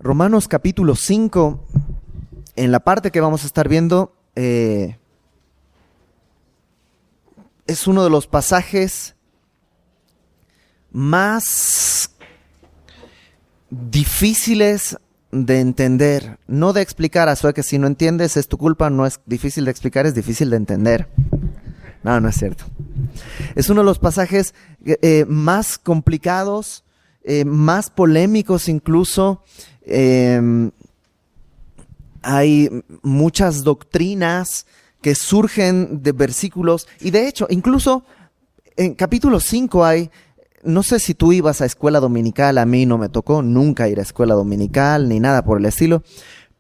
Romanos capítulo 5, en la parte que vamos a estar viendo, es uno de los pasajes más difíciles de entender, no de explicar. A su que si no entiendes es tu culpa, no es difícil de explicar, es difícil de entender. No es cierto. Es uno de los pasajes más complicados, más polémicos incluso. Hay muchas doctrinas que surgen de versículos, y de hecho, incluso en capítulo 5 hay, no sé si tú ibas a escuela dominical, a mí no me tocó nunca ir a escuela dominical, ni nada por el estilo,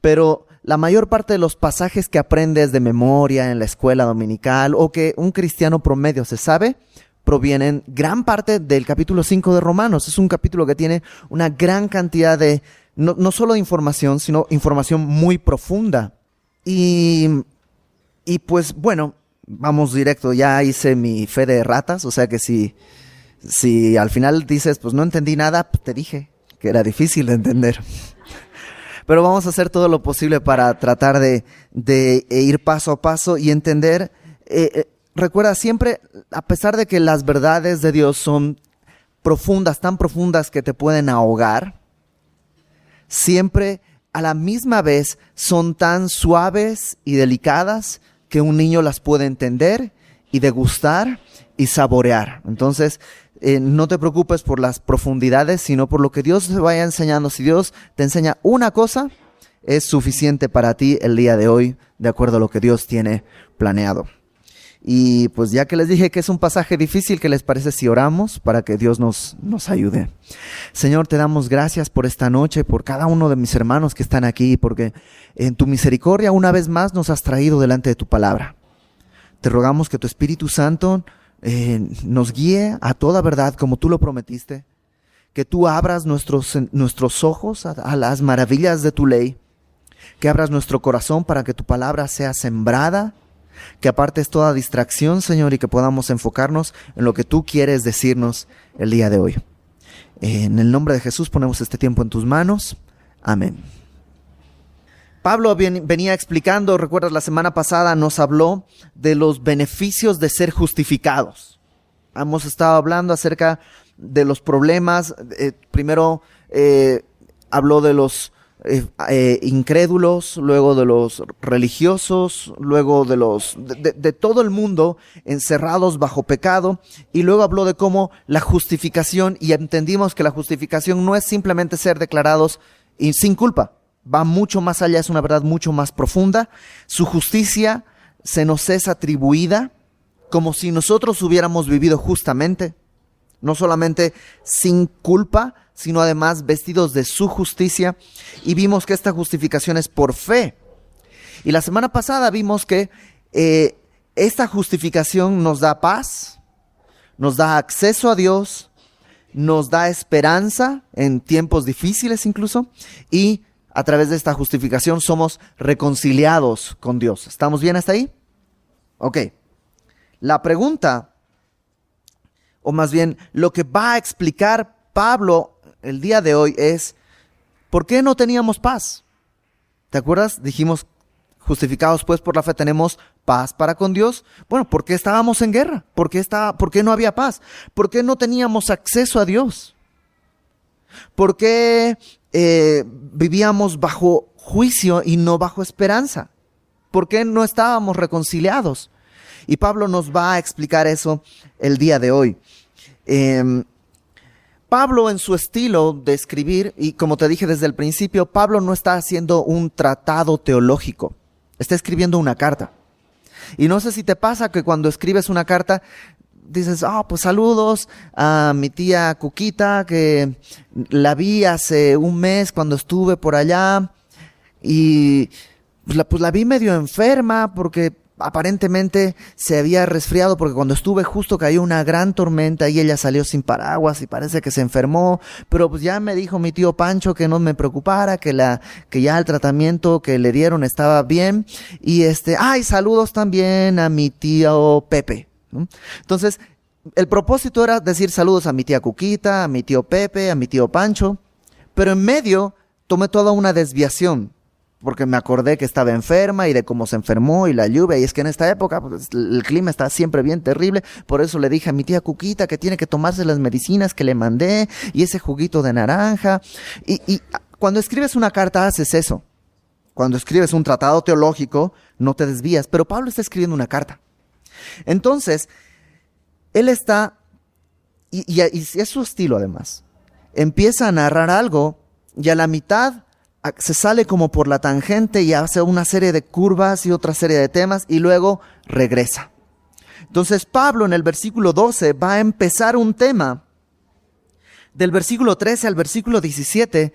pero la mayor parte de los pasajes que aprendes de memoria en la escuela dominical, o que un cristiano promedio se sabe, provienen gran parte del capítulo 5 de Romanos. Es un capítulo que tiene una gran cantidad de, no solo de información, sino información muy profunda. Y pues bueno, vamos directo, ya hice mi fe de ratas, o sea que si al final dices, pues no entendí nada, pues te dije que era difícil de entender. Pero vamos a hacer todo lo posible para tratar de ir paso a paso y entender. Recuerda siempre, a pesar de que las verdades de Dios son profundas, tan profundas que te pueden ahogar, siempre a la misma vez son tan suaves y delicadas que un niño las puede entender y degustar y saborear. Entonces, no te preocupes por las profundidades, sino por lo que Dios te vaya enseñando. Si Dios te enseña una cosa, es suficiente para ti el día de hoy, de acuerdo a lo que Dios tiene planeado. Y pues ya que les dije que es un pasaje difícil, ¿qué les parece si oramos para que Dios nos ayude? Señor, te damos gracias por esta noche, por cada uno de mis hermanos que están aquí, porque en tu misericordia una vez más nos has traído delante de tu palabra. Te rogamos que tu Espíritu Santo nos guíe a toda verdad como tú lo prometiste, que tú abras nuestros ojos a las maravillas de tu ley, que abras nuestro corazón para que tu palabra sea sembrada, que apartes toda distracción, Señor, y que podamos enfocarnos en lo que tú quieres decirnos el día de hoy. En el nombre de Jesús ponemos este tiempo en tus manos. Amén. Pablo venía explicando, recuerdas, la semana pasada nos habló de los beneficios de ser justificados. Hemos estado hablando acerca de los problemas. Primero habló de los incrédulos, luego de los religiosos, luego de todo el mundo encerrados bajo pecado, y luego habló de cómo la justificación, y entendimos que la justificación no es simplemente ser declarados sin culpa, va mucho más allá, es una verdad mucho más profunda. Su justicia se nos es atribuida como si nosotros hubiéramos vivido justamente, no solamente sin culpa, sino además vestidos de su justicia, y vimos que esta justificación es por fe. Y la semana pasada vimos que esta justificación nos da paz, nos da acceso a Dios, nos da esperanza en tiempos difíciles incluso, y a través de esta justificación somos reconciliados con Dios. ¿Estamos bien hasta ahí? Ok. La pregunta, o más bien lo que va a explicar Pablo el día de hoy es, ¿por qué no teníamos paz? ¿Te acuerdas? Dijimos, justificados pues por la fe tenemos paz para con Dios. Bueno, ¿por qué estábamos en guerra? ¿Por qué no había paz? ¿Por qué no teníamos acceso a Dios? ¿Por qué vivíamos bajo juicio y no bajo esperanza? ¿Por qué no estábamos reconciliados? Y Pablo nos va a explicar eso el día de hoy. Pablo, en su estilo de escribir, y como te dije desde el principio, Pablo no está haciendo un tratado teológico, está escribiendo una carta. Y no sé si te pasa que cuando escribes una carta dices, pues saludos a mi tía Cuquita, que la vi hace un mes cuando estuve por allá, y pues la vi medio enferma porque aparentemente se había resfriado, porque cuando estuve justo cayó una gran tormenta y ella salió sin paraguas y parece que se enfermó, pero pues ya me dijo mi tío Pancho que no me preocupara, que ya el tratamiento que le dieron estaba bien, y saludos también a mi tío Pepe, ¿no? Entonces, el propósito era decir saludos a mi tía Cuquita, a mi tío Pepe, a mi tío Pancho, pero en medio tomé toda una desviación, porque me acordé que estaba enferma y de cómo se enfermó y la lluvia, y es que en esta época pues, el clima está siempre bien terrible, por eso le dije a mi tía Cuquita que tiene que tomarse las medicinas que le mandé y ese juguito de naranja. Y cuando escribes una carta haces eso. Cuando escribes un tratado teológico no te desvías, pero Pablo está escribiendo una carta. Entonces, él está, y es su estilo además, empieza a narrar algo y a la mitad se sale como por la tangente y hace una serie de curvas y otra serie de temas y luego regresa. Entonces Pablo en el versículo 12 va a empezar un tema. Del versículo 13 al versículo 17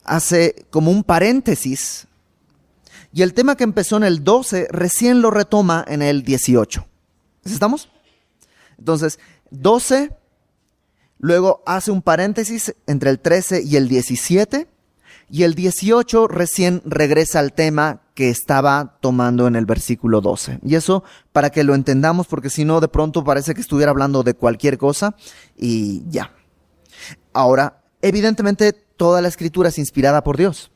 hace como un paréntesis. Y el tema que empezó en el 12 recién lo retoma en el 18. ¿Estamos? Entonces, 12, luego hace un paréntesis entre el 13 y el 17. Y el 18 recién regresa al tema que estaba tomando en el versículo 12. Y eso para que lo entendamos, porque si no, de pronto parece que estuviera hablando de cualquier cosa y ya. Ahora, evidentemente, toda la escritura es inspirada por Dios.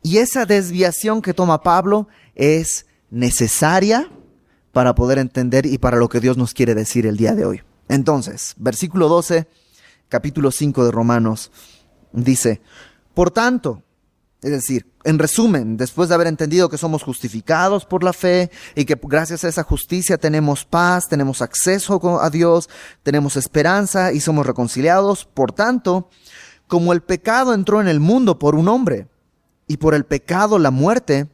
Y esa desviación que toma Pablo es necesaria para poder entender y para lo que Dios nos quiere decir el día de hoy. Entonces, versículo 12, capítulo 5 de Romanos, dice: por tanto, es decir, en resumen, después de haber entendido que somos justificados por la fe y que gracias a esa justicia tenemos paz, tenemos acceso a Dios, tenemos esperanza y somos reconciliados, por tanto, como el pecado entró en el mundo por un hombre y por el pecado la muerte,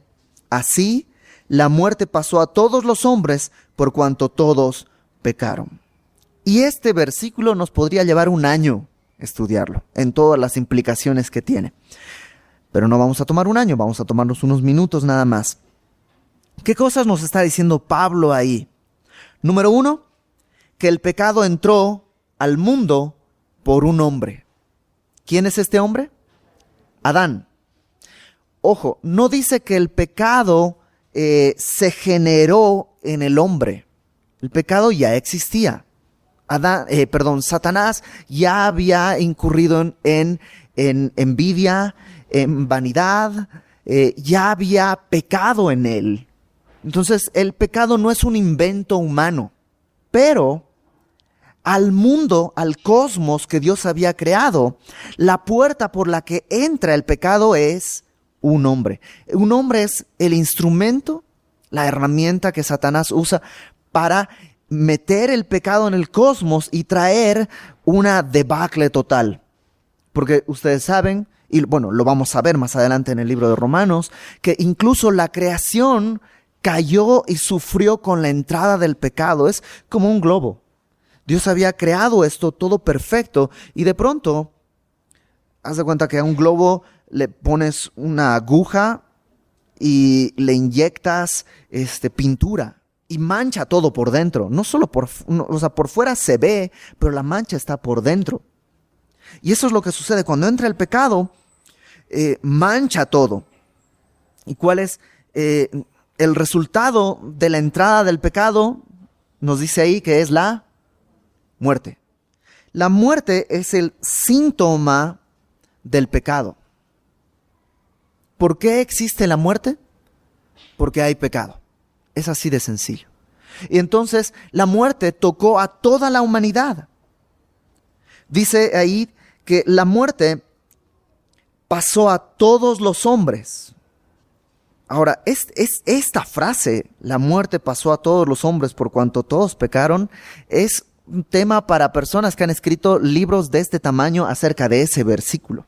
así la muerte pasó a todos los hombres por cuanto todos pecaron. Y este versículo nos podría llevar un año estudiarlo, en todas las implicaciones que tiene. Pero no vamos a tomar un año, vamos a tomarnos unos minutos nada más. ¿Qué cosas nos está diciendo Pablo ahí? Número 1, que el pecado entró al mundo por un hombre. ¿Quién es este hombre? Adán. Ojo, no dice que el pecado se generó en el hombre. El pecado ya existía. Satanás ya había incurrido en envidia, en vanidad, ya había pecado en él. Entonces el pecado no es un invento humano, pero al mundo, al cosmos que Dios había creado, la puerta por la que entra el pecado es un hombre. Un hombre es el instrumento, la herramienta que Satanás usa para meter el pecado en el cosmos y traer una debacle total. Porque ustedes saben, y bueno, lo vamos a ver más adelante en el libro de Romanos, que incluso la creación cayó y sufrió con la entrada del pecado. Es como un globo. Dios había creado esto todo perfecto y de pronto, haz de cuenta que a un globo le pones una aguja y le inyectas pintura. Y mancha todo por dentro. No solo por fuera se ve, pero la mancha está por dentro. Y eso es lo que sucede cuando entra el pecado, mancha todo. ¿Y cuál es el resultado de la entrada del pecado? Nos dice ahí que es la muerte. La muerte es el síntoma del pecado. ¿Por qué existe la muerte? Porque hay pecado. Es así de sencillo. Y entonces la muerte tocó a toda la humanidad. Dice ahí que la muerte pasó a todos los hombres. Ahora, esta frase, la muerte pasó a todos los hombres por cuanto todos pecaron, es un tema para personas que han escrito libros de este tamaño acerca de ese versículo.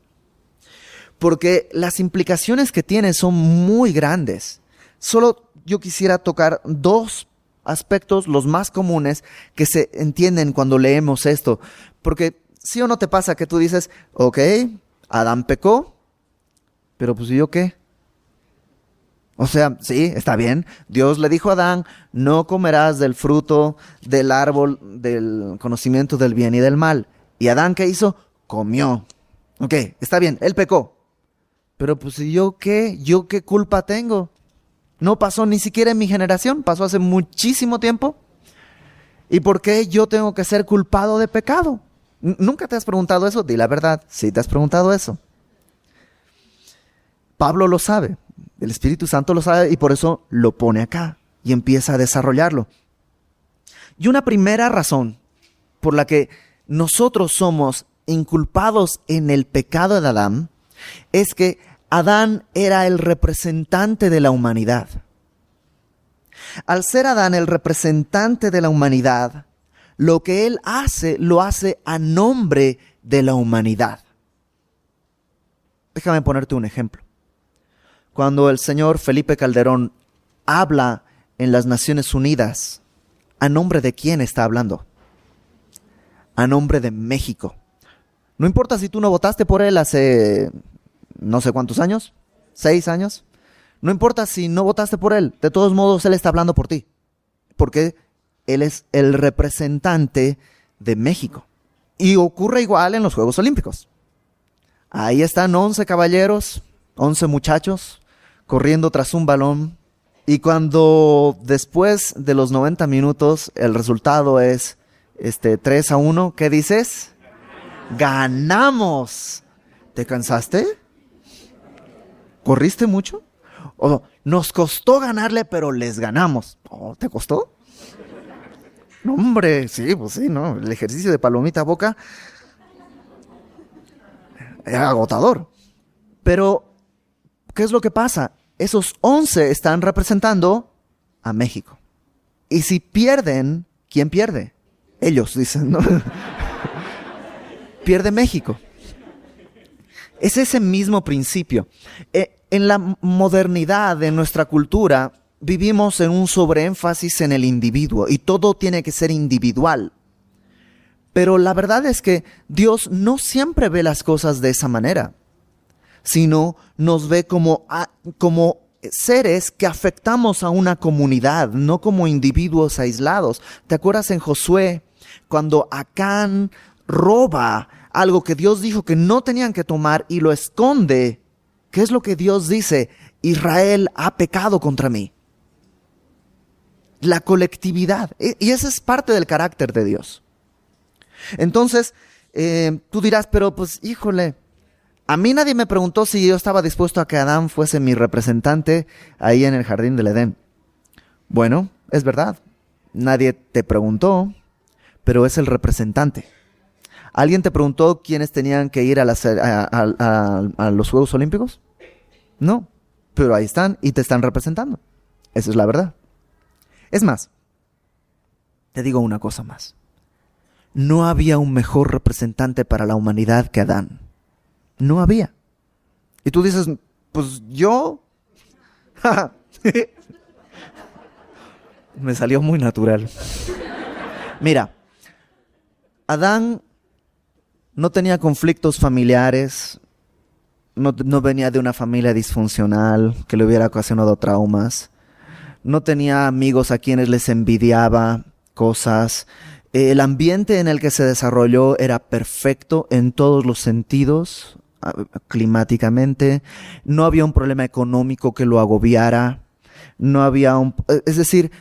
Porque las implicaciones que tiene son muy grandes. Solo yo quisiera tocar dos aspectos, los más comunes, que se entienden cuando leemos esto. Porque ¿sí o no te pasa que tú dices, ok, Adán pecó, pero pues ¿y yo qué? O sea, sí, está bien. Dios le dijo a Adán, no comerás del fruto del árbol del conocimiento del bien y del mal. ¿Y Adán qué hizo? Comió. Ok, está bien, él pecó. Pero pues ¿y yo qué? ¿Yo qué culpa tengo? No pasó ni siquiera en mi generación, pasó hace muchísimo tiempo. ¿Y por qué yo tengo que ser culpado de pecado? ¿Nunca te has preguntado eso? Di la verdad, sí te has preguntado eso. Pablo lo sabe, el Espíritu Santo lo sabe y por eso lo pone acá y empieza a desarrollarlo. Y una primera razón por la que nosotros somos inculpados en el pecado de Adán es que Adán era el representante de la humanidad. Al ser Adán el representante de la humanidad, lo que él hace, lo hace a nombre de la humanidad. Déjame ponerte un ejemplo. Cuando el señor Felipe Calderón habla en las Naciones Unidas, ¿a nombre de quién está hablando? A nombre de México. No importa si tú no votaste por él hace no sé cuántos años, 6 años. No importa si no votaste por él, de todos modos él está hablando por ti. Porque él es el representante de México. Y ocurre igual en los Juegos Olímpicos. Ahí están 11 caballeros, 11 muchachos, corriendo tras un balón. Y cuando después de los 90 minutos el resultado es 3-1, ¿qué dices? ¡Ganamos! ¿Te cansaste? ¿Corriste mucho? ¿O nos costó ganarle, pero les ganamos? ¿Oh, te costó? No, hombre, sí, pues sí, ¿no? El ejercicio de palomita a boca era agotador. Pero, ¿qué es lo que pasa? Esos 11 están representando a México. Y si pierden, ¿quién pierde? Ellos, dicen, ¿no? Pierde México. Es ese mismo principio. En la modernidad de nuestra cultura, vivimos en un sobreénfasis en el individuo y todo tiene que ser individual. Pero la verdad es que Dios no siempre ve las cosas de esa manera, sino nos ve como seres que afectamos a una comunidad, no como individuos aislados. ¿Te acuerdas en Josué cuando Acán roba algo que Dios dijo que no tenían que tomar y lo esconde? ¿Qué es lo que Dios dice? Israel ha pecado contra mí. La colectividad. Y esa es parte del carácter de Dios. Entonces, tú dirás, pero pues, híjole, a mí nadie me preguntó si yo estaba dispuesto a que Adán fuese mi representante ahí en el jardín del Edén. Bueno, es verdad. Nadie te preguntó, pero es el representante. ¿Alguien te preguntó quiénes tenían que ir a los Juegos Olímpicos? No, pero ahí están y te están representando. Esa es la verdad. Es más, te digo una cosa más. No había un mejor representante para la humanidad que Adán. No había. Y tú dices, pues yo... Me salió muy natural. Mira, Adán no tenía conflictos familiares, no venía de una familia disfuncional que le hubiera ocasionado traumas, no tenía amigos a quienes les envidiaba cosas. El ambiente en el que se desarrolló era perfecto en todos los sentidos, climáticamente. No había un problema económico que lo agobiara. No había es decir,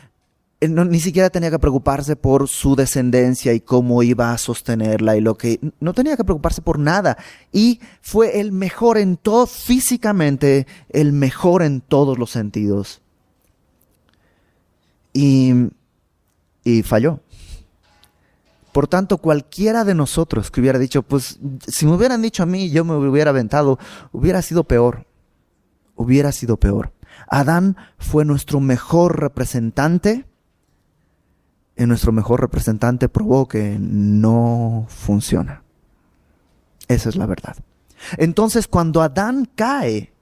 ni siquiera tenía que preocuparse por su descendencia y cómo iba a sostenerla y no tenía que preocuparse por nada. Y fue el mejor en todo, físicamente, el mejor en todos los sentidos. Y falló. Por tanto, cualquiera de nosotros que hubiera dicho, pues, si me hubieran dicho a mí, yo me hubiera aventado, hubiera sido peor. Hubiera sido peor. Adán fue nuestro mejor representante. Y nuestro mejor representante probó que no funciona. Esa es la verdad. Entonces, cuando Adán cae,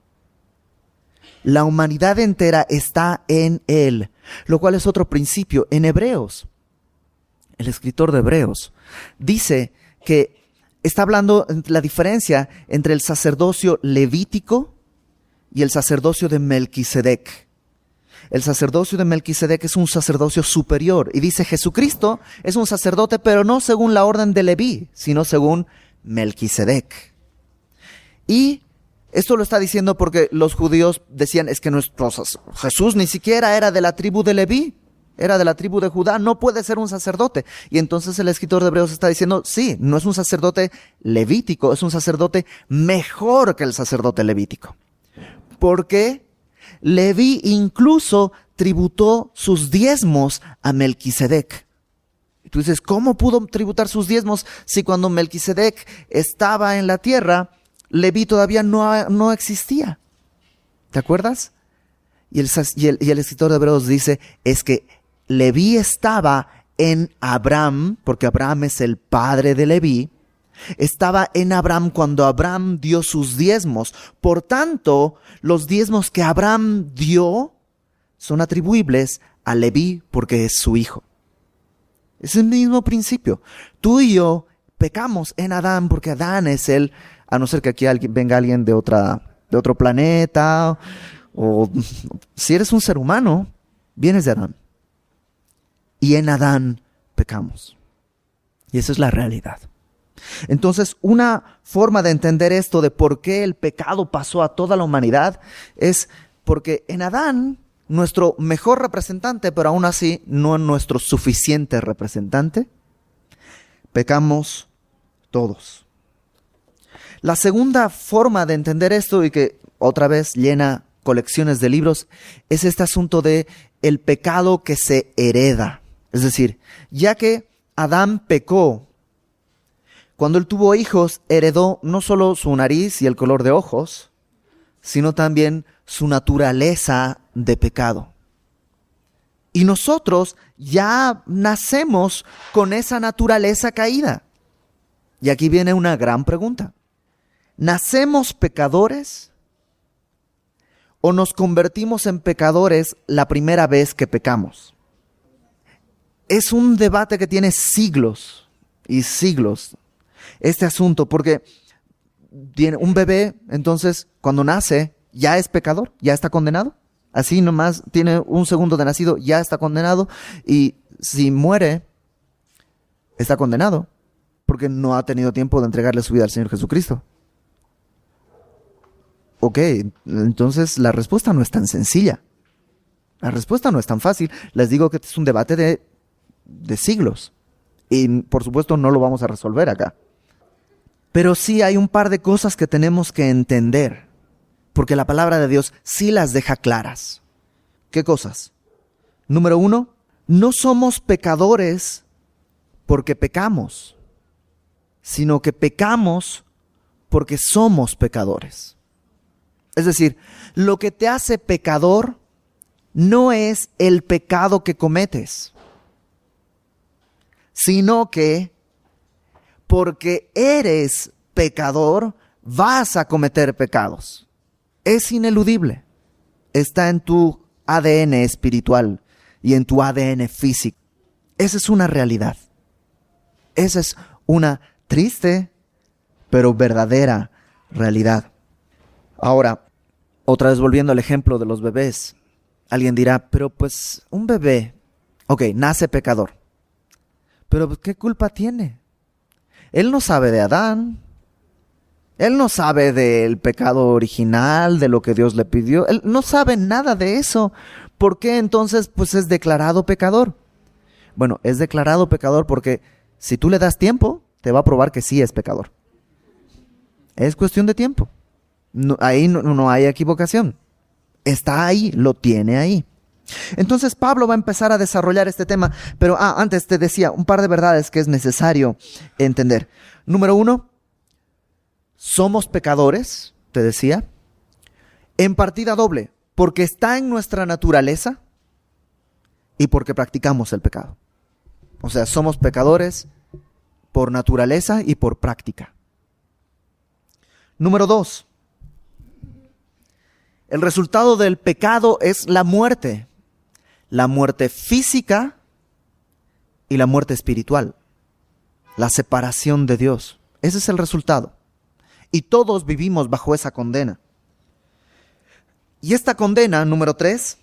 la humanidad entera está en él, lo cual es otro principio. En Hebreos, el escritor de Hebreos dice que está hablando de la diferencia entre el sacerdocio levítico y el sacerdocio de Melquisedec. El sacerdocio de Melquisedec es un sacerdocio superior. Y dice, Jesucristo es un sacerdote, pero no según la orden de Leví, sino según Melquisedec. Y esto lo está diciendo porque los judíos decían, es que Jesús ni siquiera era de la tribu de Leví, era de la tribu de Judá, no puede ser un sacerdote. Y entonces el escritor de Hebreos está diciendo, sí, no es un sacerdote levítico, es un sacerdote mejor que el sacerdote levítico. Porque Leví incluso tributó sus diezmos a Melquisedec. Y tú dices, ¿cómo pudo tributar sus diezmos si cuando Melquisedec estaba en la tierra, Leví todavía no existía? ¿Te acuerdas? Y el escritor de Hebreos dice, es que Leví estaba en Abraham, porque Abraham es el padre de Leví, estaba en Abraham cuando Abraham dio sus diezmos. Por tanto, los diezmos que Abraham dio son atribuibles a Leví porque es su hijo. Es el mismo principio. Tú y yo pecamos en Adán porque Adán es él, a no ser que aquí venga alguien de otro planeta, o si eres un ser humano, vienes de Adán. Y en Adán pecamos. Y esa es la realidad. Entonces, una forma de entender esto de por qué el pecado pasó a toda la humanidad es porque en Adán, nuestro mejor representante, pero aún así no nuestro suficiente representante, pecamos todos. La segunda forma de entender esto, y que otra vez llena colecciones de libros, es este asunto de el pecado que se hereda. Es decir, ya que Adán pecó, cuando él tuvo hijos, heredó no solo su nariz y el color de ojos, sino también su naturaleza de pecado. Y nosotros ya nacemos con esa naturaleza caída. Y aquí viene una gran pregunta. ¿Nacemos pecadores o nos convertimos en pecadores la primera vez que pecamos? Es un debate que tiene siglos y siglos. Este asunto, porque tiene un bebé, entonces, cuando nace, ya es pecador, ya está condenado. Así nomás tiene un segundo de nacido, ya está condenado. Y si muere, está condenado, porque no ha tenido tiempo de entregarle su vida al Señor Jesucristo. Ok, entonces la respuesta no es tan sencilla. La respuesta no es tan fácil. Les digo que es un debate de siglos. Y por supuesto no lo vamos a resolver acá. Pero sí hay un par de cosas que tenemos que entender, porque la palabra de Dios sí las deja claras. ¿Qué cosas? Número 1, no somos pecadores porque pecamos, sino que pecamos porque somos pecadores. Es decir, lo que te hace pecador no es el pecado que cometes, sino que porque eres pecador, vas a cometer pecados. Es ineludible. Está en tu ADN espiritual y en tu ADN físico. Esa es una realidad. Esa es una triste, pero verdadera realidad. Ahora, otra vez volviendo al ejemplo de los bebés. Alguien dirá, pero pues un bebé, ok, nace pecador. Pero ¿qué culpa tiene? Él no sabe de Adán. Él no sabe del pecado original, de lo que Dios le pidió. Él no sabe nada de eso. ¿Por qué entonces pues es declarado pecador? Bueno, es declarado pecador porque si tú le das tiempo, te va a probar que sí es pecador. Es cuestión de tiempo. Ahí no hay equivocación. Está ahí, lo tiene ahí. Entonces Pablo va a empezar a desarrollar este tema, pero antes te decía un par de verdades que es necesario entender. Número 1, somos pecadores, te decía, en partida doble, porque está en nuestra naturaleza y porque practicamos el pecado. O sea, somos pecadores por naturaleza y por práctica. Número 2, el resultado del pecado es la muerte física y la muerte espiritual, la separación de Dios. Ese es el resultado. Y todos vivimos bajo esa condena. Y esta condena, número 3,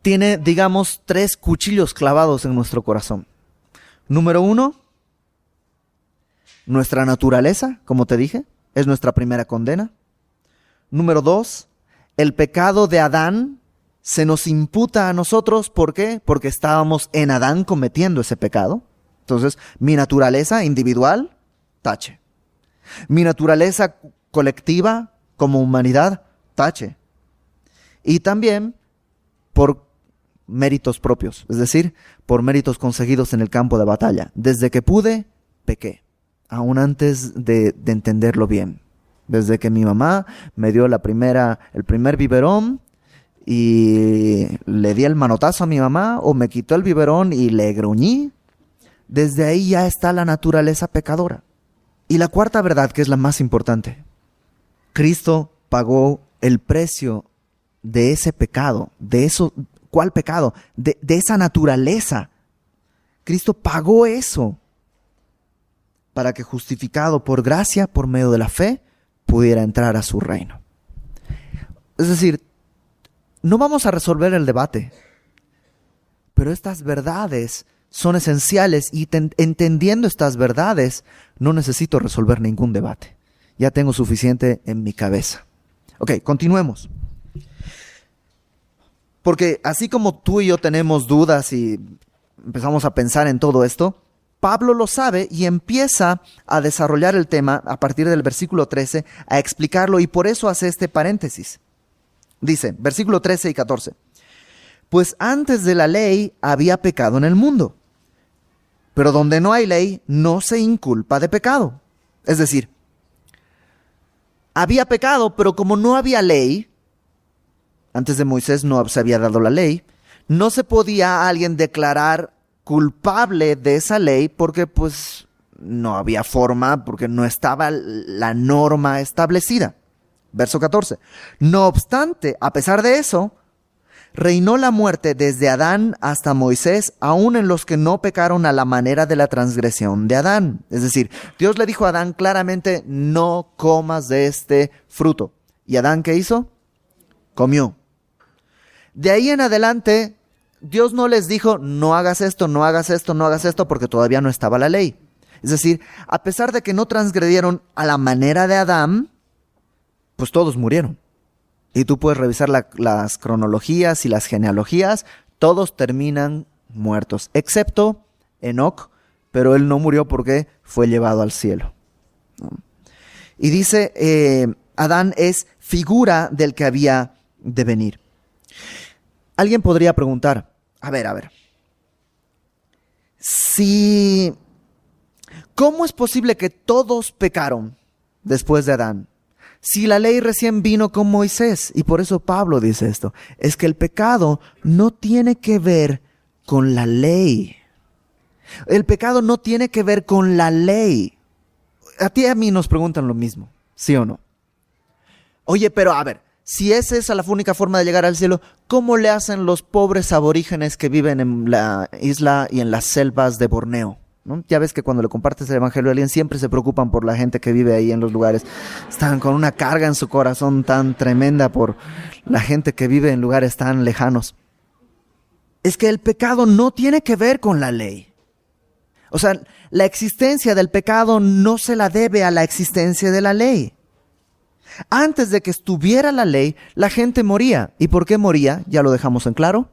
tiene, digamos, 3 cuchillos clavados en nuestro corazón. Número 1, nuestra naturaleza, como te dije, es nuestra primera condena. Número 2, el pecado de Adán se nos imputa a nosotros. ¿Por qué? Porque estábamos en Adán cometiendo ese pecado. Entonces, mi naturaleza individual, tache. Mi naturaleza colectiva, como humanidad, tache. Y también por méritos propios, es decir, por méritos conseguidos en el campo de batalla. Desde que pude, pequé, aún antes de entenderlo bien. Desde que mi mamá me dio el primer biberón y le di el manotazo a mi mamá, o me quitó el biberón y le gruñí, desde ahí ya está la naturaleza pecadora. Y la cuarta verdad, que es la más importante: Cristo pagó el precio de ese pecado, de eso. ¿Cuál pecado? De esa naturaleza. Cristo pagó eso para que, justificado por gracia, por medio de la fe, pudiera entrar a su reino. Es decir, no vamos a resolver el debate, pero estas verdades son esenciales, y entendiendo estas verdades, no necesito resolver ningún debate. Ya tengo suficiente en mi cabeza. Ok, continuemos. Porque así como tú y yo tenemos dudas y empezamos a pensar en todo esto, Pablo lo sabe y empieza a desarrollar el tema a partir del versículo 13, a explicarlo, y por eso hace este paréntesis. Dice, versículo 13 y 14. Pues antes de la ley había pecado en el mundo, pero donde no hay ley no se inculpa de pecado. Es decir, había pecado, pero como no había ley, antes de Moisés no se había dado la ley, no se podía a alguien declarar culpable de esa ley porque pues no había forma, porque no estaba la norma establecida. Verso 14. No obstante, a pesar de eso, reinó la muerte desde Adán hasta Moisés, aun en los que no pecaron a la manera de la transgresión de Adán. Es decir, Dios le dijo a Adán claramente: no comas de este fruto. ¿Y Adán qué hizo? Comió. De ahí en adelante, Dios no les dijo: no hagas esto, no hagas esto, no hagas esto, porque todavía no estaba la ley. Es decir, a pesar de que no transgredieron a la manera de Adán, pues todos murieron. Y tú puedes revisar las cronologías y las genealogías, todos terminan muertos, excepto Enoc, pero él no murió porque fue llevado al cielo. Y dice, Adán es figura del que había de venir. Alguien podría preguntar, a ver, ¿cómo es posible que todos pecaron después de Adán? Si la ley recién vino con Moisés, y por eso Pablo dice esto, es que el pecado no tiene que ver con la ley. El pecado no tiene que ver con la ley. A ti y a mí nos preguntan lo mismo, ¿sí o no? Oye, pero a ver, si esa es la única forma de llegar al cielo, ¿cómo le hacen los pobres aborígenes que viven en la isla y en las selvas de Borneo? ¿No? Ya ves que cuando le compartes el evangelio a alguien siempre se preocupan por la gente que vive ahí en los lugares. Están con una carga en su corazón tan tremenda por la gente que vive en lugares tan lejanos. Es que el pecado no tiene que ver con la ley. O sea, la existencia del pecado no se la debe a la existencia de la ley. Antes de que estuviera la ley, la gente moría. ¿Y por qué moría? Ya lo dejamos en claro.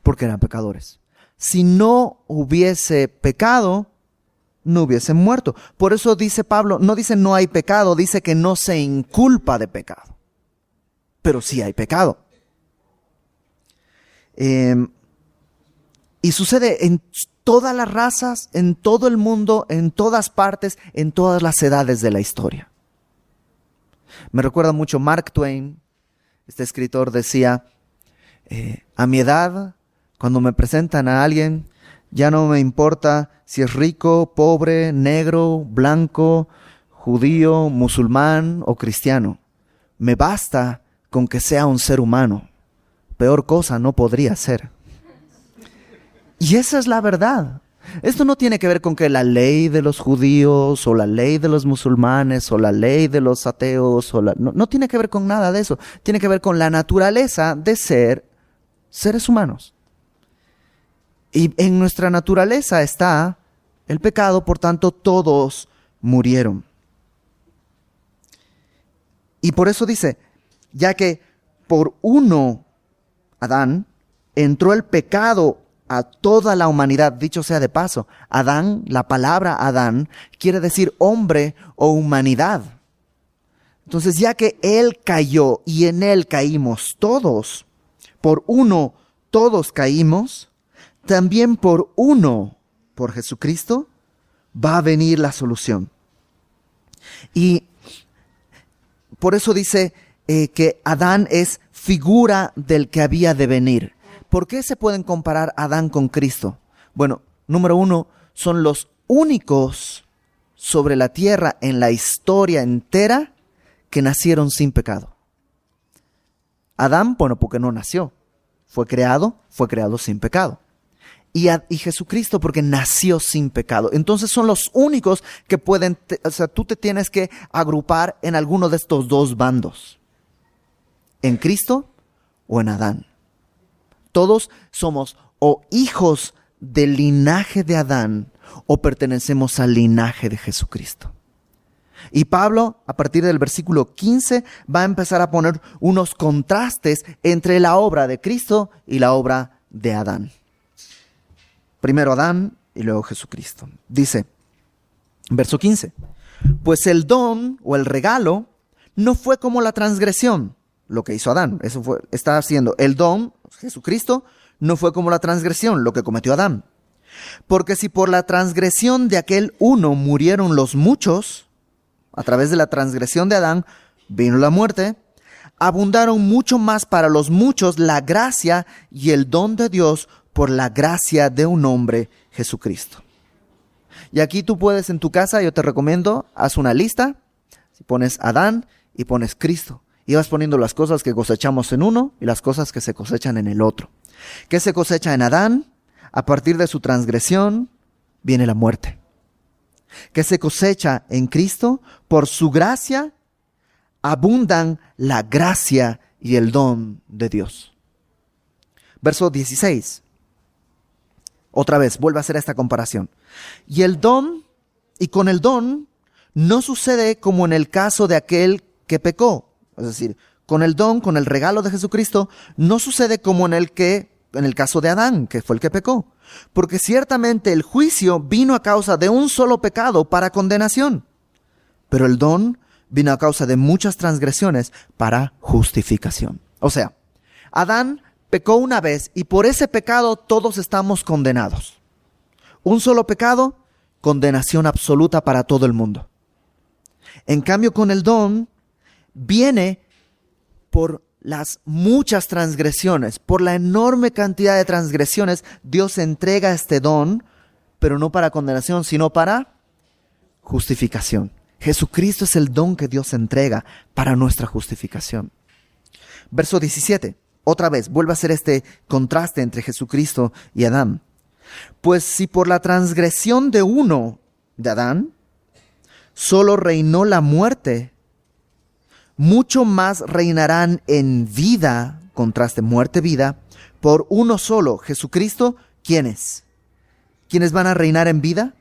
Porque eran pecadores. Si no hubiese pecado, no hubiesen muerto. Por eso dice Pablo, no dice no hay pecado, dice que no se inculpa de pecado. Pero sí hay pecado. Y sucede en todas las razas, en todo el mundo, en todas partes, en todas las edades de la historia. Me recuerda mucho Mark Twain. Este escritor decía, a mi edad, cuando me presentan a alguien, ya no me importa si es rico, pobre, negro, blanco, judío, musulmán o cristiano. Me basta con que sea un ser humano. Peor cosa no podría ser. Y esa es la verdad. Esto no tiene que ver con que la ley de los judíos o la ley de los musulmanes o la ley de los ateos no tiene que ver con nada de eso. Tiene que ver con la naturaleza de ser seres humanos. Y en nuestra naturaleza está el pecado, por tanto todos murieron. Y por eso dice, ya que por uno, Adán, entró el pecado a toda la humanidad. Dicho sea de paso, Adán, la palabra Adán, quiere decir hombre o humanidad. Entonces, ya que Él cayó y en Él caímos todos, por uno todos caímos, también por uno, por Jesucristo, va a venir la solución. Y por eso dice que Adán es figura del que había de venir. ¿Por qué se pueden comparar Adán con Cristo? Bueno, número uno, son los únicos sobre la tierra en la historia entera que nacieron sin pecado. Adán, bueno, porque no nació. Fue creado sin pecado. Y Jesucristo porque nació sin pecado. Entonces son los únicos que pueden, tú te tienes que agrupar en alguno de estos dos bandos. En Cristo o en Adán. Todos somos o hijos del linaje de Adán o pertenecemos al linaje de Jesucristo. Y Pablo, a partir del versículo 15, va a empezar a poner unos contrastes entre la obra de Cristo y la obra de Adán. Primero Adán y luego Jesucristo. Dice, verso 15, pues el don o el regalo no fue como la transgresión, lo que hizo Adán. Está haciendo el don, Jesucristo, no fue como la transgresión, lo que cometió Adán. Porque si por la transgresión de aquel uno murieron los muchos, a través de la transgresión de Adán vino la muerte, abundaron mucho más para los muchos la gracia y el don de Dios por la gracia de un hombre, Jesucristo. Y aquí tú puedes en tu casa, yo te recomiendo, haz una lista, si pones Adán y pones Cristo, y vas poniendo las cosas que cosechamos en uno y las cosas que se cosechan en el otro. ¿Qué se cosecha en Adán? A partir de su transgresión viene la muerte. ¿Qué se cosecha en Cristo? Por su gracia abundan la gracia y el don de Dios. Verso 16. Otra vez, vuelve a hacer esta comparación. Y con el don no sucede como en el caso de aquel que pecó. Es decir, con el don, con el regalo de Jesucristo, no sucede como en el caso de Adán, que fue el que pecó. Porque ciertamente el juicio vino a causa de un solo pecado para condenación. Pero el don vino a causa de muchas transgresiones para justificación. O sea, Adán pecó una vez y por ese pecado todos estamos condenados. Un solo pecado, condenación absoluta para todo el mundo. En cambio, con el don, viene por las muchas transgresiones, por la enorme cantidad de transgresiones, Dios entrega este don, pero no para condenación, sino para justificación. Jesucristo es el don que Dios entrega para nuestra justificación. Verso 17. Otra vez, vuelve a hacer este contraste entre Jesucristo y Adán. Pues si por la transgresión de uno, de Adán, solo reinó la muerte, mucho más reinarán en vida, contraste muerte-vida, por uno solo, Jesucristo. ¿Quiénes? ¿Quiénes van a reinar en vida?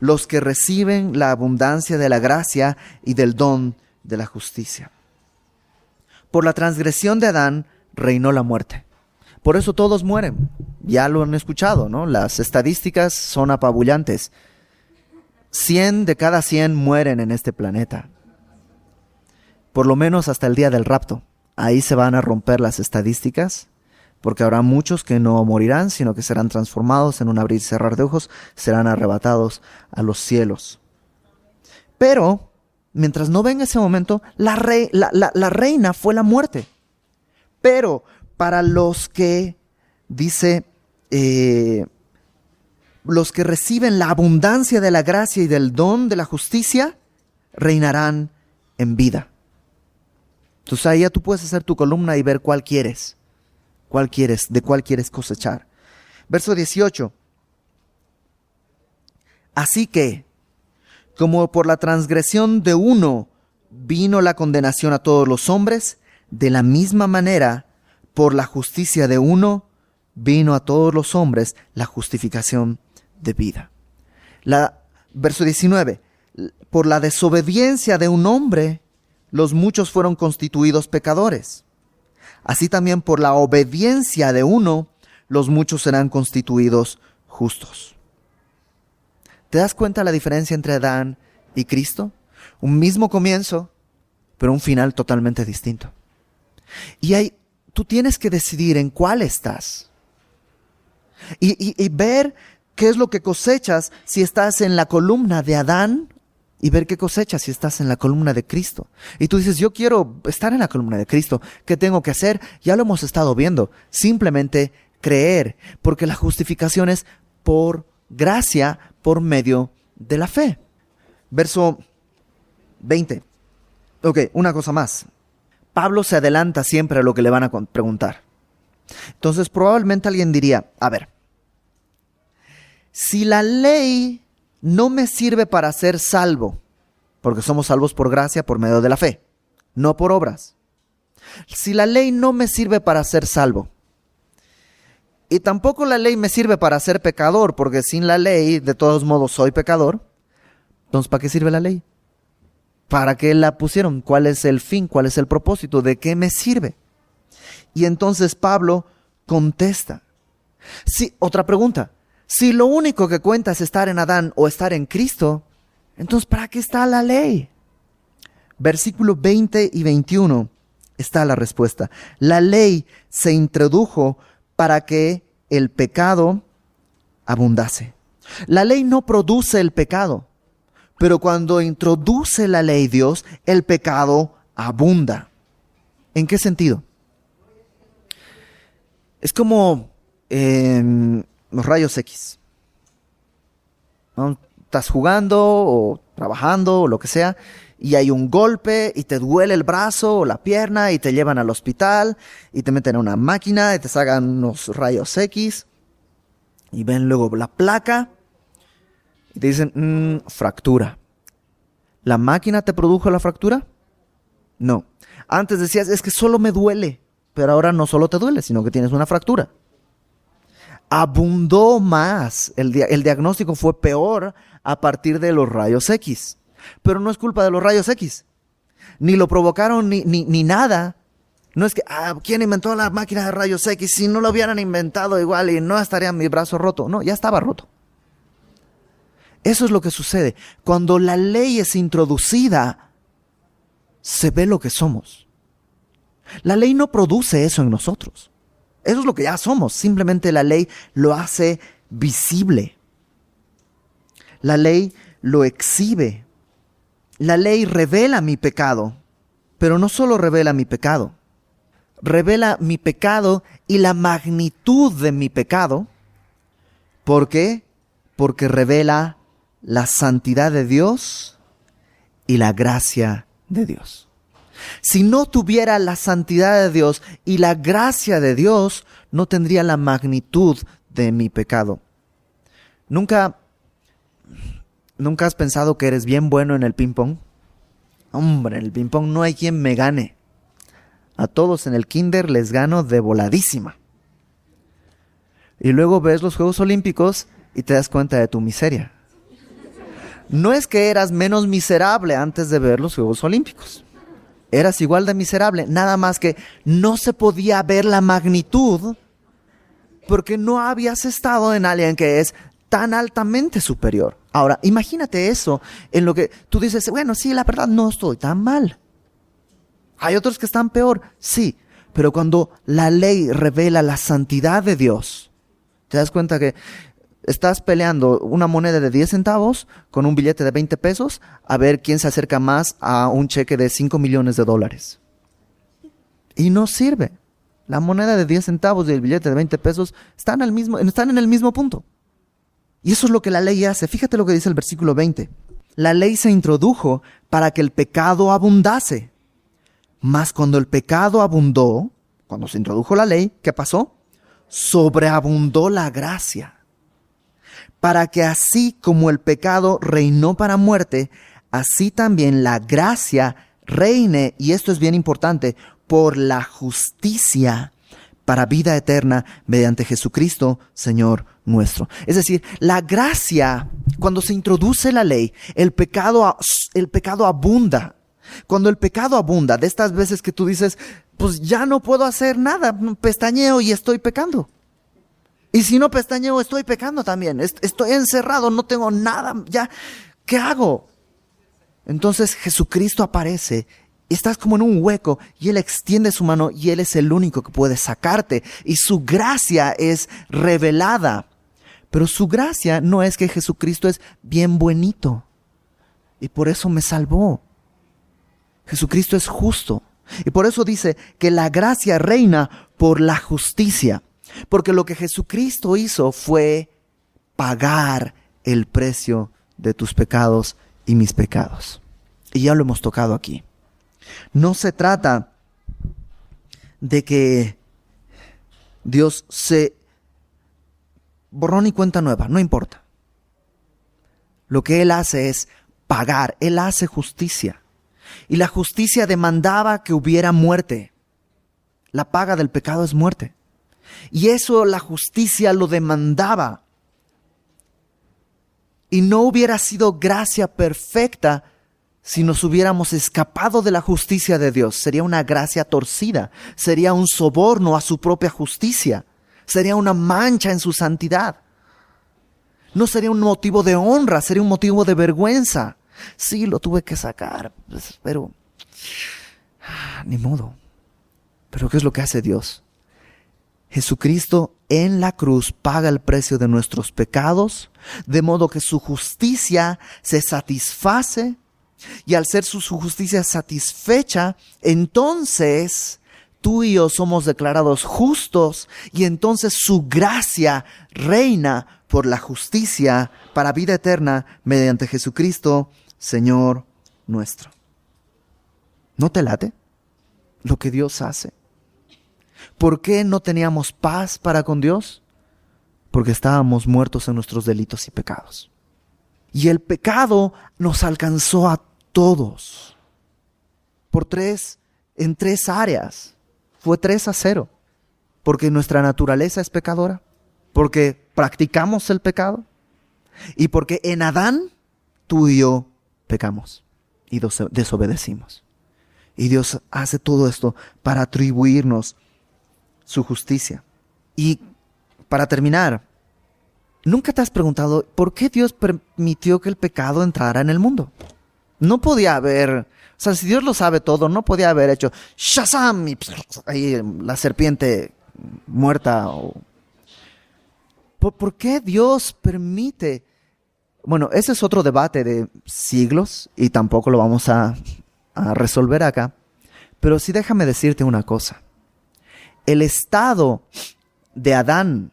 Los que reciben la abundancia de la gracia y del don de la justicia. Por la transgresión de Adán reinó la muerte. Por eso todos mueren. Ya lo han escuchado, ¿no? Las estadísticas son apabullantes. 100 de cada 100 mueren en este planeta. Por lo menos hasta el día del rapto. Ahí se van a romper las estadísticas, porque habrá muchos que no morirán, sino que serán transformados en un abrir y cerrar de ojos, serán arrebatados a los cielos. Pero, mientras no venga ese momento, la reina fue la muerte. Pero para los que, dice, los que reciben la abundancia de la gracia y del don de la justicia, reinarán en vida. Entonces ahí ya tú puedes hacer tu columna y ver cuál quieres, de cuál quieres cosechar. Verso 18. Así que, como por la transgresión de uno vino la condenación a todos los hombres, de la misma manera, por la justicia de uno, vino a todos los hombres la justificación de vida. Verso 19. Por la desobediencia de un hombre, los muchos fueron constituidos pecadores. Así también por la obediencia de uno, los muchos serán constituidos justos. ¿Te das cuenta la diferencia entre Adán y Cristo? Un mismo comienzo, pero un final totalmente distinto. Tú tienes que decidir en cuál estás. Y ver qué es lo que cosechas si estás en la columna de Adán, y ver qué cosechas si estás en la columna de Cristo. Y tú dices, yo quiero estar en la columna de Cristo. ¿Qué tengo que hacer? Ya lo hemos estado viendo. Simplemente creer, porque la justificación es por gracia, por medio de la fe. Verso 20. Ok, una cosa más. Pablo se adelanta siempre a lo que le van a preguntar. Entonces probablemente alguien diría, a ver, si la ley no me sirve para ser salvo, porque somos salvos por gracia, por medio de la fe, no por obras. Si la ley no me sirve para ser salvo, y tampoco la ley me sirve para ser pecador, porque sin la ley, de todos modos, soy pecador, entonces, ¿para qué sirve la ley? ¿Para qué la pusieron? ¿Cuál es el fin? ¿Cuál es el propósito? ¿De qué me sirve? Y entonces Pablo contesta. Sí, otra pregunta. Si lo único que cuenta es estar en Adán o estar en Cristo, entonces ¿para qué está la ley? Versículos 20 y 21 está la respuesta. La ley se introdujo para que el pecado abundase. La ley no produce el pecado, pero cuando introduce la ley Dios, el pecado abunda. ¿En qué sentido? Es como los rayos X. ¿No? Estás jugando o trabajando o lo que sea y hay un golpe y te duele el brazo o la pierna y te llevan al hospital y te meten a una máquina y te sacan unos rayos X y ven luego la placa y te dicen, fractura. ¿La máquina te produjo la fractura? No. Antes decías, es que solo me duele, pero ahora no solo te duele, sino que tienes una fractura. Abundó más, el diagnóstico fue peor a partir de los rayos X. Pero no es culpa de los rayos X. Ni lo provocaron ni nada. No es que, ¿quién inventó la máquina de rayos X? Si no lo hubieran inventado igual y no estaría mi brazo roto. No, ya estaba roto. Eso es lo que sucede. Cuando la ley es introducida, se ve lo que somos. La ley no produce eso en nosotros. Eso es lo que ya somos. Simplemente la ley lo hace visible. La ley lo exhibe. La ley revela mi pecado, pero no solo revela mi pecado. Revela mi pecado y la magnitud de mi pecado. ¿Por qué? Porque revela la santidad de Dios y la gracia de Dios. Si no tuviera la santidad de Dios y la gracia de Dios, no tendría la magnitud de mi pecado. ¿Nunca has pensado que eres bien bueno en el ping-pong? Hombre, en el ping-pong no hay quien me gane. A todos en el kinder les gano de voladísima. Y luego ves los Juegos Olímpicos y te das cuenta de tu miseria. No es que eras menos miserable antes de ver los Juegos Olímpicos. Eras igual de miserable, nada más que no se podía ver la magnitud porque no habías estado en alguien que es tan altamente superior. Ahora, imagínate eso en lo que tú dices, bueno, sí, la verdad no estoy tan mal. Hay otros que están peor, sí, pero cuando la ley revela la santidad de Dios, te das cuenta que estás peleando una moneda de 10 centavos con un billete de 20 pesos a ver quién se acerca más a un cheque de 5 millones de dólares. Y no sirve. La moneda de 10 centavos y el billete de 20 pesos están en el mismo punto. Y eso es lo que la ley hace. Fíjate lo que dice el versículo 20. La ley se introdujo para que el pecado abundase. Mas cuando el pecado abundó, cuando se introdujo la ley, ¿qué pasó? Sobreabundó la gracia. Para que así como el pecado reinó para muerte, así también la gracia reine, y esto es bien importante, por la justicia para vida eterna mediante Jesucristo, Señor nuestro. Es decir, la gracia, cuando se introduce la ley, el pecado abunda. Cuando el pecado abunda, de estas veces que tú dices, pues ya no puedo hacer nada, pestañeo y estoy pecando. Y si no pestañeo, estoy pecando también. Estoy encerrado, no tengo nada. Ya, ¿qué hago? Entonces Jesucristo aparece Estás como en un hueco y Él extiende su mano y Él es el único que puede sacarte. Y su gracia es revelada. Pero su gracia no es que Jesucristo es bien buenito y por eso me salvó. Jesucristo es justo. Y por eso dice que la gracia reina por la justicia. Porque lo que Jesucristo hizo fue pagar el precio de tus pecados y mis pecados. Y ya lo hemos tocado aquí. No se trata de que Dios se borrón y cuenta nueva, no importa. Lo que Él hace es pagar, Él hace justicia. Y la justicia demandaba que hubiera muerte. La paga del pecado es muerte. Y eso la justicia lo demandaba. Y no hubiera sido gracia perfecta si nos hubiéramos escapado de la justicia de Dios. Sería una gracia torcida. Sería un soborno a su propia justicia. Sería una mancha en su santidad. No sería un motivo de honra, sería un motivo de vergüenza. Sí, lo tuve que sacar, pero ni modo. Pero ¿qué es lo que hace Dios? Jesucristo en la cruz paga el precio de nuestros pecados, de modo que su justicia se satisface, y al ser su justicia satisfecha, entonces tú y yo somos declarados justos, y entonces su gracia reina por la justicia para vida eterna mediante Jesucristo, Señor nuestro. ¿No te late lo que Dios hace? ¿Por qué no teníamos paz para con Dios? Porque estábamos muertos en nuestros delitos y pecados. Y el pecado nos alcanzó a todos. En tres áreas. Fue 3-0. Porque nuestra naturaleza es pecadora. Porque practicamos el pecado. Y porque en Adán, tú y yo pecamos. Y desobedecimos. Y Dios hace todo esto para atribuirnos su justicia. Y para terminar, ¿nunca te has preguntado por qué Dios permitió que el pecado entrara en el mundo? No podía haber, si Dios lo sabe todo, no podía haber hecho ¡Shazam! Y ahí la serpiente muerta. ¿Por qué Dios permite? Bueno, ese es otro debate de siglos y tampoco lo vamos a resolver acá. Pero sí déjame decirte una cosa. El estado de Adán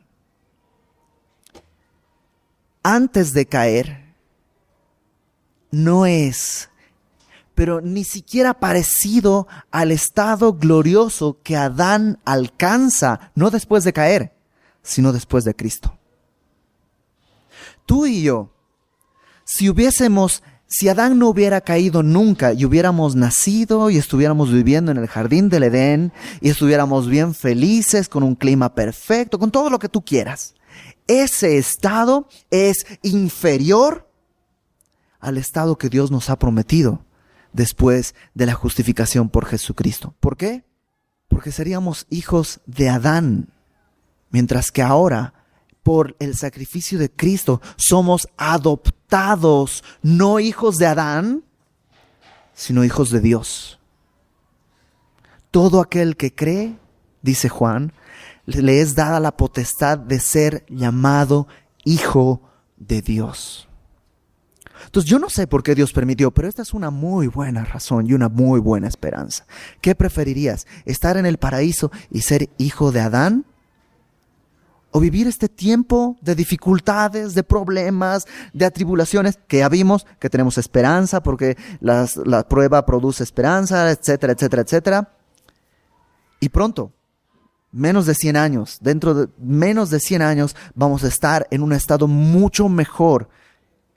antes de caer no es, pero ni siquiera parecido al estado glorioso que Adán alcanza, no después de caer, sino después de Cristo. Tú y yo, si Adán no hubiera caído nunca y hubiéramos nacido y estuviéramos viviendo en el jardín del Edén y estuviéramos bien felices con un clima perfecto, con todo lo que tú quieras, ese estado es inferior al estado que Dios nos ha prometido después de la justificación por Jesucristo. ¿Por qué? Porque seríamos hijos de Adán, mientras que ahora, por el sacrificio de Cristo, somos adoptados, no hijos de Adán, sino hijos de Dios. Todo aquel que cree, dice Juan, le es dada la potestad de ser llamado hijo de Dios. Entonces yo no sé por qué Dios permitió, pero esta es una muy buena razón y una muy buena esperanza. ¿Qué preferirías? ¿Estar en el paraíso y ser hijo de Adán? ¿O vivir este tiempo de dificultades, de problemas, de atribulaciones, que ya vimos que tenemos esperanza porque la prueba produce esperanza, etcétera, etcétera, etcétera? Y pronto, dentro de menos de 100 años, vamos a estar en un estado mucho mejor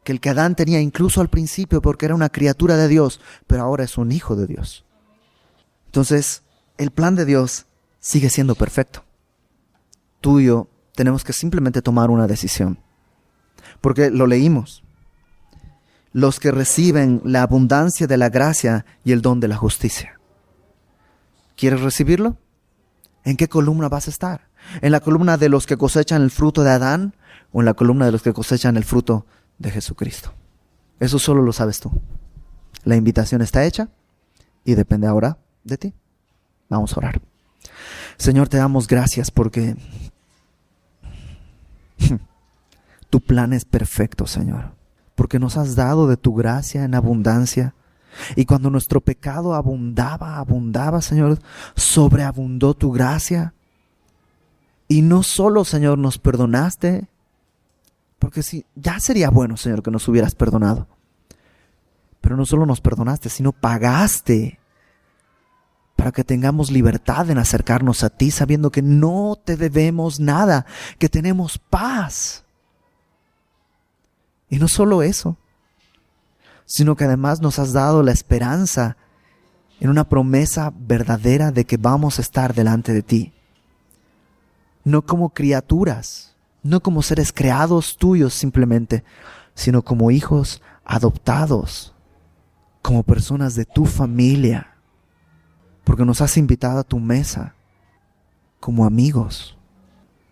que el que Adán tenía incluso al principio, porque era una criatura de Dios, pero ahora es un hijo de Dios. Entonces, el plan de Dios sigue siendo perfecto. Tú y yo tenemos que simplemente tomar una decisión. Porque lo leímos. Los que reciben la abundancia de la gracia y el don de la justicia. ¿Quieres recibirlo? ¿En qué columna vas a estar? ¿En la columna de los que cosechan el fruto de Adán o en la columna de los que cosechan el fruto de Jesucristo? Eso solo lo sabes tú. La invitación está hecha y depende ahora de ti. Vamos a orar. Señor, te damos gracias porque tu plan es perfecto, Señor. Porque nos has dado de tu gracia en abundancia. Y cuando nuestro pecado abundaba, Señor, sobreabundó tu gracia. Y no solo, Señor, nos perdonaste, porque si ya sería bueno, Señor, que nos hubieras perdonado. Pero no solo nos perdonaste, sino pagaste para que tengamos libertad en acercarnos a ti, sabiendo que no te debemos nada, que tenemos paz. Y no solo eso, sino que además nos has dado la esperanza en una promesa verdadera de que vamos a estar delante de ti. No como criaturas, no como seres creados tuyos simplemente, sino como hijos adoptados, como personas de tu familia, porque nos has invitado a tu mesa como amigos.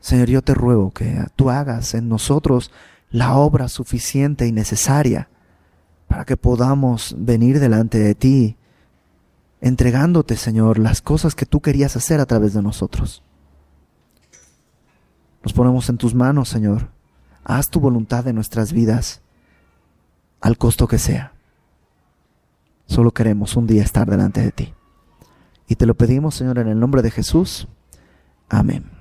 Señor, yo te ruego que tú hagas en nosotros la obra suficiente y necesaria para que podamos venir delante de ti, entregándote, Señor, las cosas que tú querías hacer a través de nosotros. Nos ponemos en tus manos, Señor. Haz tu voluntad en nuestras vidas, al costo que sea. Solo queremos un día estar delante de ti. Y te lo pedimos, Señor, en el nombre de Jesús. Amén.